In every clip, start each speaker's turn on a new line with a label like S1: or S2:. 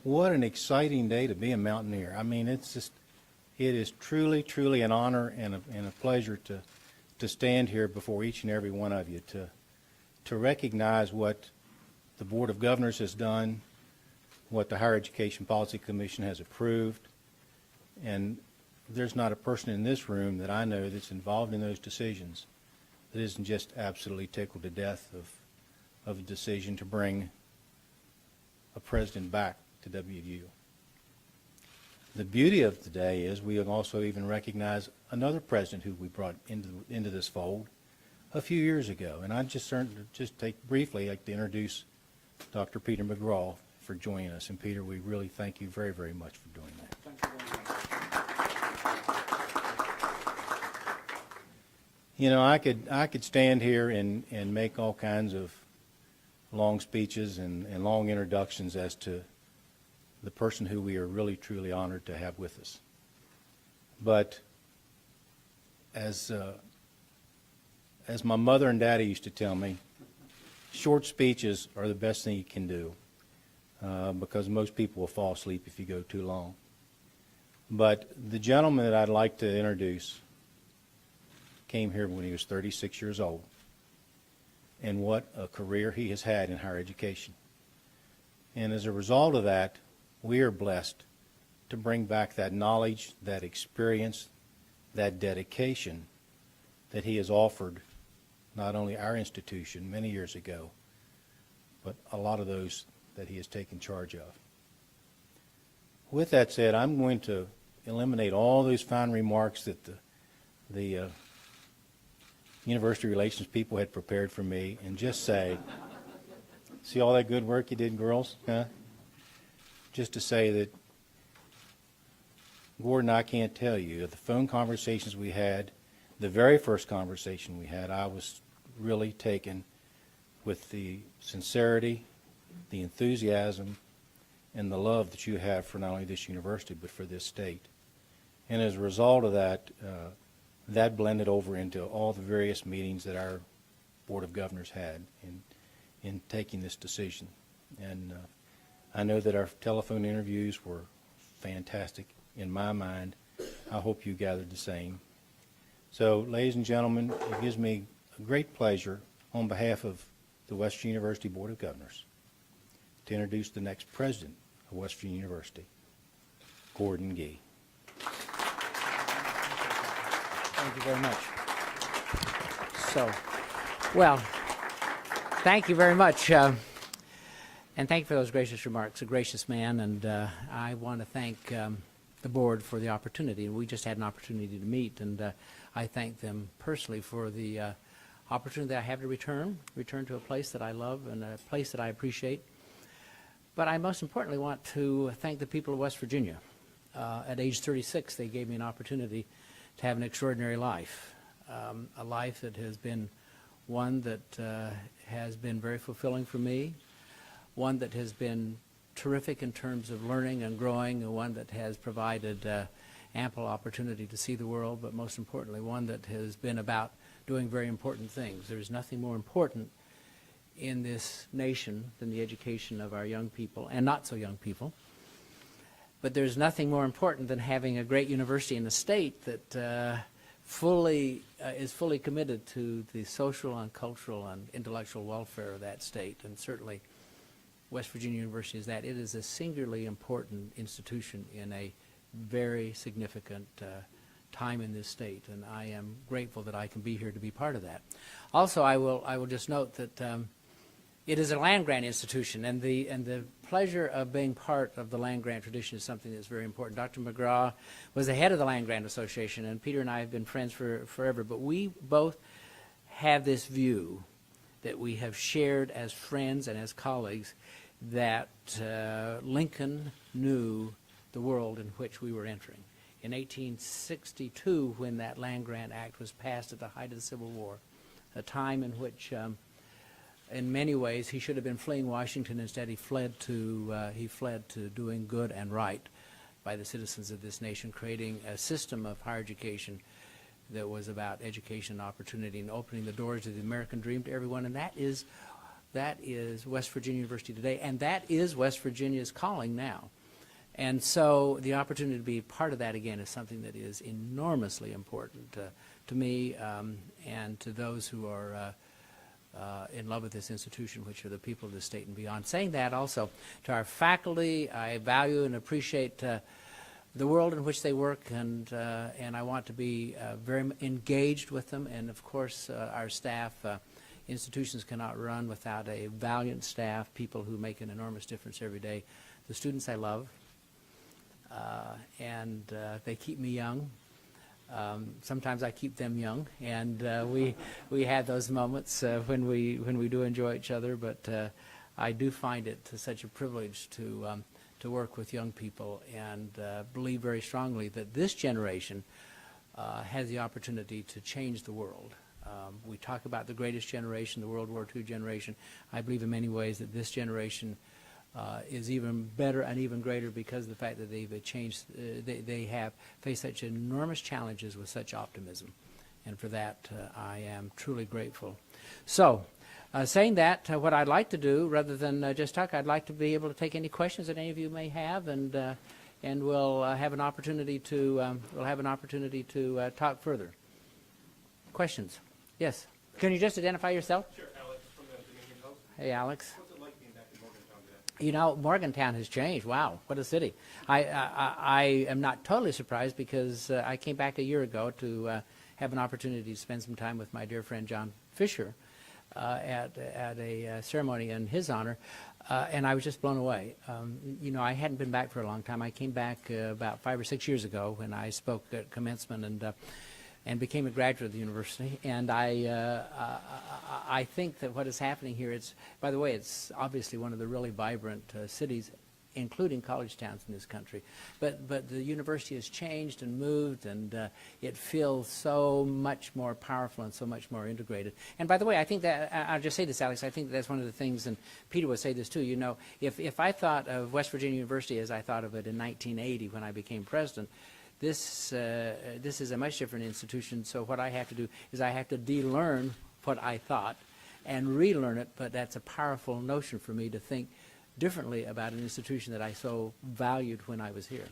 S1: What an exciting day to be a Mountaineer. I mean, it is truly, truly an honor and a pleasure to stand here before each and every one of you to recognize what the Board of Governors has done, what the Higher Education Policy Commission has approved, and there's not a person in this room that I know that's involved in those decisions that isn't just absolutely tickled to death of a decision to bring a president back to WVU. The beauty of today is we have also even recognized another president who we brought into this fold a few years ago. And I just take briefly like to introduce Dr. Peter McGraw for joining us. And Peter, we really thank you very, very much for doing that.
S2: Thank you very much.
S1: You know, I could stand here and make all kinds of long speeches and long introductions as to the person who we are really truly honored to have with us. But as my mother and daddy used to tell me, short speeches are the best thing you can do because most people will fall asleep if you go too long. But the gentleman that I'd like to introduce came here when he was 36 years old, and what a career he has had in higher education. And as a result of that, we are blessed to bring back that knowledge, that experience, that dedication that he has offered not only our institution many years ago, but a lot of those that he has taken charge of. With that said, I'm going to eliminate all those fine remarks that the university relations people had prepared for me and just say, see all that good work you did, girls? Huh? Just to say that, Gordon, I can't tell you, the phone conversations we had, the very first conversation we had, I was really taken with the sincerity, the enthusiasm, and the love that you have for not only this university, but for this state. And as a result of that, that blended over into all the various meetings that our Board of Governors had in taking this decision. And I know that our telephone interviews were fantastic in my mind. I hope you gathered the same. So, ladies and gentlemen, it gives me a great pleasure on behalf of the West Virginia University Board of Governors to introduce the next president of West Virginia University, Gordon Gee.
S2: Thank you very much. So, well, thank you very much. And thank you for those gracious remarks. A gracious man, and I want to thank the board for the opportunity. We just had an opportunity to meet, and I thank them personally for the opportunity I have to return to a place that I love and a place that I appreciate. But I most importantly want to thank the people of West Virginia. At age 36, they gave me an opportunity to have an extraordinary life, a life that has been one that has been very fulfilling for me, one that has been terrific in terms of learning and growing, and one that has provided ample opportunity to see the world, but most importantly, one that has been about doing very important things. There's nothing more important in this nation than the education of our young people, and not so young people. But there's nothing more important than having a great university in a state that is fully committed to the social and cultural and intellectual welfare of that state, and certainly West Virginia University is that. It is a singularly important institution in a very significant time in this state, and I am grateful that I can be here to be part of that. Also, I will just note that it is a land-grant institution, and the pleasure of being part of the land-grant tradition is something that's very important. Dr. McGraw was the head of the Land-Grant Association, and Peter and I have been friends for forever, but we both have this view that we have shared as friends and as colleagues, that Lincoln knew the world in which we were entering. In 1862, when that Land-Grant Act was passed at the height of the Civil War, a time in which in many ways he should have been fleeing Washington. Instead, he fled to doing good and right by the citizens of this nation, creating a system of higher education that was about education and opportunity and opening the doors of the American dream to everyone. And that is That is West Virginia University today, and that is West Virginia's calling now. And so the opportunity to be part of that again is something that is enormously important to me and to those who are in love with this institution, which are the people of the state and beyond. Saying that also, to our faculty, I value and appreciate the world in which they work, and I want to be very engaged with them. And of course, our staff, institutions cannot run without a valiant staff, people who make an enormous difference every day. The students I love, and they keep me young. Sometimes I keep them young, and we have those moments when we do enjoy each other. But I do find it such a privilege to work with young people, and believe very strongly that this generation has the opportunity to change the world. We talk about the greatest generation, the World War II generation. I believe in many ways that this generation is even better and even greater because of the fact that they've changed, they have faced such enormous challenges with such optimism. And for that, I am truly grateful. So, saying that, what I'd like to do, rather than just talk, I'd like to be able to take any questions that any of you may have, and we'll have an opportunity to talk further. Questions? Yes. Can you just identify yourself?
S3: Sure, Alex from the Dominion Post.
S2: Hey, Alex.
S3: What's it like being back in Morgantown today?
S2: You know, Morgantown has changed. Wow, what a city. I am not totally surprised because I came back a year ago to have an opportunity to spend some time with my dear friend John Fisher at a ceremony in his honor, and I was just blown away. You know, I hadn't been back for a long time. I came back about 5 or 6 years ago when I spoke at commencement and became a graduate of the university. And I think that what is happening here, by the way, it's obviously one of the really vibrant cities, including college towns in this country. But the university has changed and moved, and it feels so much more powerful and so much more integrated. And by the way, I think that, I'll just say this, Alex, I think that's one of the things, and Peter would say this too, you know, if I thought of West Virginia University as I thought of it in 1980 when I became president, this is a much different institution, so what I have to do is I have to de-learn what I thought and relearn it, but that's a powerful notion for me to think differently about an institution that I so valued when I was here.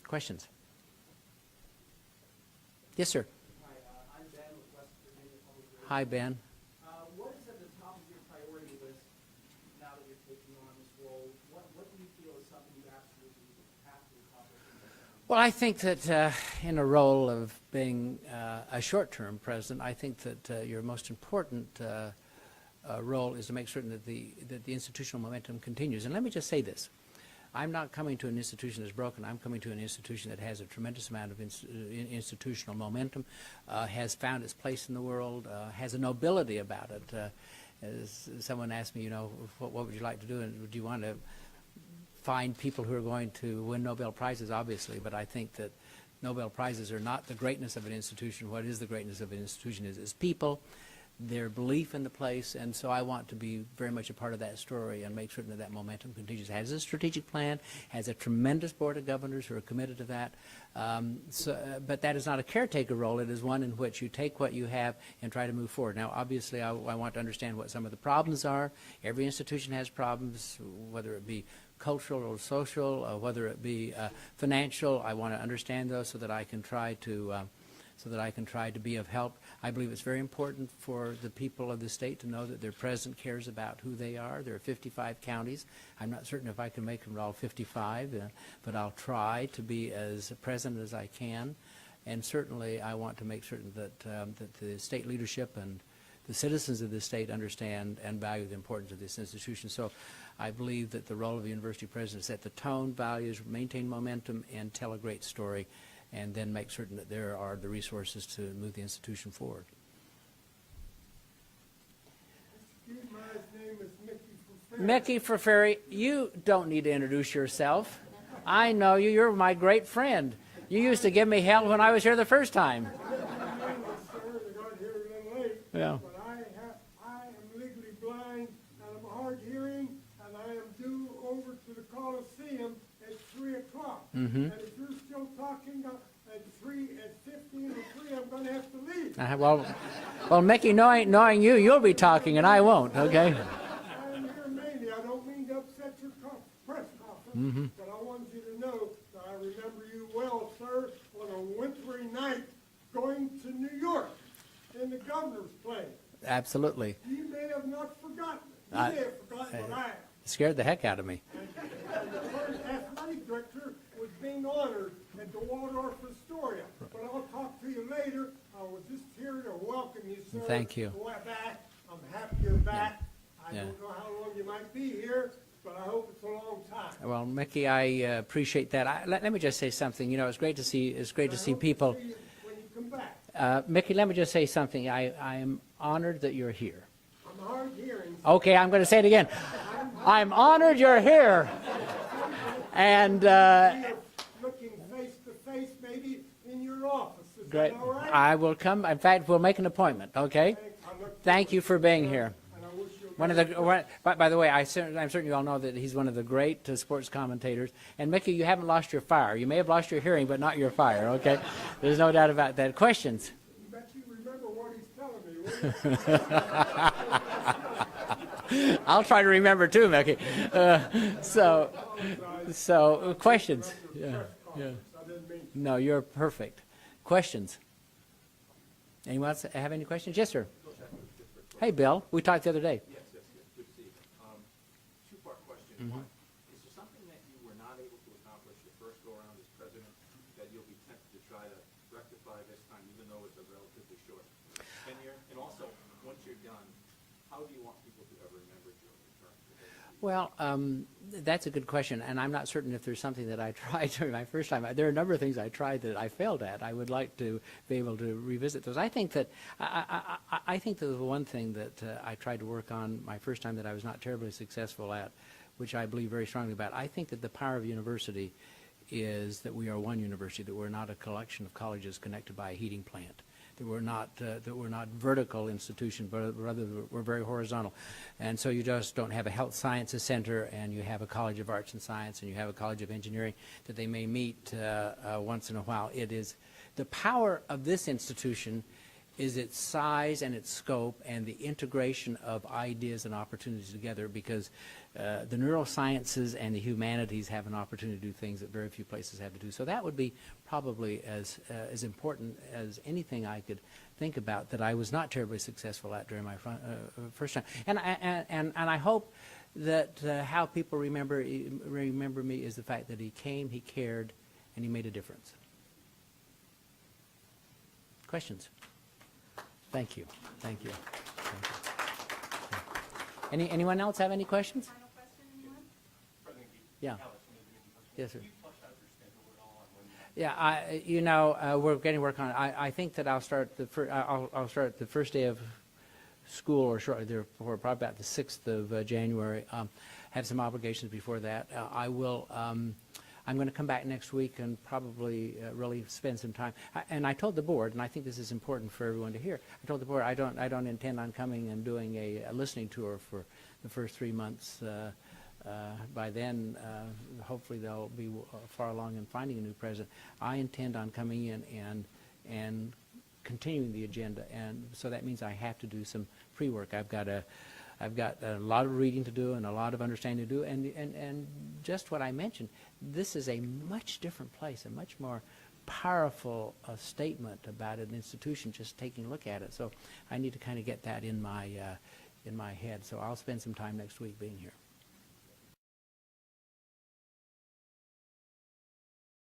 S2: Questions? Yes, sir.
S4: Hi, I'm Ben with West Virginia Public Radio.
S2: Hi, Ben.
S4: What is at the top of your priority list now that you're taking on this role? What do you feel is something you absolutely have to accomplish in this term?
S2: Well, I think that in a role of being a short-term president, I think that your most important role is to make certain that the institutional momentum continues. And let me just say this. I'm not coming to an institution that's broken. I'm coming to an institution that has a tremendous amount of institutional momentum, has found its place in the world, has a nobility about it. As someone asked me, you know, what would you like to do? And do you want to find people who are going to win Nobel Prizes? Obviously, but I think that Nobel Prizes are not the greatness of an institution. What is the greatness of an institution is people, their belief in the place, and so I want to be very much a part of that story and make certain that that momentum continues. It has a strategic plan, has a tremendous board of governors who are committed to that, but that is not a caretaker role. It is one in which you take what you have and try to move forward. Now, obviously, I want to understand what some of the problems are. Every institution has problems, whether it be cultural or social, whether it be financial. I want to understand those so that I can try to be of help. I believe it's very important for the people of the state to know that their president cares about who they are. There are 55 counties. I'm not certain if I can make them all 55, but I'll try to be as present as I can. And certainly I want to make certain that the state leadership and the citizens of the state understand and value the importance of this institution. So I believe that the role of the university president is set the tone, values, maintain momentum, and tell a great story, and then make certain that there are the resources to move the institution forward.
S5: Excuse me, his name is Mickey Fulferi.
S2: Mickey Fulferi, you don't need to introduce yourself. I know you. You're my great friend. You used to give me hell when I was here the first time.
S5: Sir, they got here a little late.
S2: Yeah.
S5: But I am legally blind, and I'm hard hearing, and I am due over to the Coliseum at 3 o'clock. And if you're still talking at 15 to 3, I'm going to have to leave.
S2: Well, Well, Mickey, knowing you, you'll be talking and I won't, okay?
S5: I'm here mainly, I don't mean to upset your press conference, but I want you to know that I remember you well, sir, on a wintry night going to New York in the governor's plane.
S2: Absolutely.
S5: You may have not forgotten it. You
S2: I-
S5: may have forgotten what I have.
S2: Scared the heck out of me.
S5: And the current athletic director was being honored at the Waldorf Astoria. But I'll talk to you later. I was just here to welcome you, sir.
S2: Thank you.
S5: Go back. I'm happy you're back. I
S2: Yeah.
S5: don't know how long you might be here, but I hope it's a long time.
S2: Well, Mickey, I appreciate that. Let me just say something. You know, it's great to see people.
S5: See you when you come back.
S2: Mickey, let me just say something. I am honored that you're here.
S5: I'm hard hearing.
S2: Okay, I'm going to say it again. I'm honored you're here. And
S5: Looking face to face, maybe in your office. Is
S2: great.
S5: that all right?
S2: I will come. In fact, we'll make an appointment. Okay.
S5: I look
S2: Thank you for being here.
S5: and I wish you a
S2: One of the. By the way, I'm certain you all know that he's one of the great sports commentators. And Mickey, you haven't lost your fire. You may have lost your hearing, but not your fire. Okay. There's no doubt about that. Questions?
S5: bet you remember what he's telling me. Wouldn't you?
S2: I'll try to remember too, Mickey. So questions? Yeah.
S5: I didn't mean
S2: No, you're perfect. Questions? Anyone else have any questions? Yes, sir. Hey, Bill. We talked the other day.
S3: Yes, good to see you. Two-part question. One, is there something that you were not able to accomplish your first go-around as president that you'll be tempted to try to rectify this time, even though it's a relatively short tenure? And also, once you're done, how do you want people to ever remember your return?
S2: Well, that's a good question, and I'm not certain if there's something that I tried during my first time. There are a number of things I tried that I failed at. I would like to be able to revisit those. I think that I think that the one thing that I tried to work on my first time that I was not terribly successful at, which I believe very strongly about. I think that the power of university is that we are one university, that we're not a collection of colleges connected by a heating plant. That we're not vertical institution, but rather we're very horizontal. And so you just don't have a health sciences center and you have a college of arts and science and you have a college of engineering that they may meet once in a while. It is the power of this institution is its size and its scope and the integration of ideas and opportunities together, because the neurosciences and the humanities have an opportunity to do things that very few places have to do. So that would be probably as important as anything I could think about that I was not terribly successful at during my first time. And I hope that how people remember me is the fact that he came, he cared, and he made a difference. Questions? Thank you. Thank you. Thank you. Anyone else have any questions?
S6: Final question, anyone?
S3: President Geek,
S2: Yeah.
S3: Alex from the Dominion Post.
S2: Yes, sir.
S3: Can you flush out your schedule at all on when you
S2: Yeah, we're getting work on it. I think that I'll start I'll start the first day of school, or shortly thereafter, probably about the 6th of January. Have some obligations before that. I will. I'm going to come back next week and probably really spend some time. And I told the board, and I think this is important for everyone to hear. I told the board I don't intend on coming and doing a listening tour for the first 3 months. By then, hopefully they'll be far along in finding a new president. I intend on coming in and continuing the agenda, and so that means I have to do some pre-work. I've got a lot of reading to do and a lot of understanding to do, and just what I mentioned, this is a much different place, a much more powerful statement about an institution, just taking a look at it. So I need to kind of get that in my head. So I'll spend some time next week being here.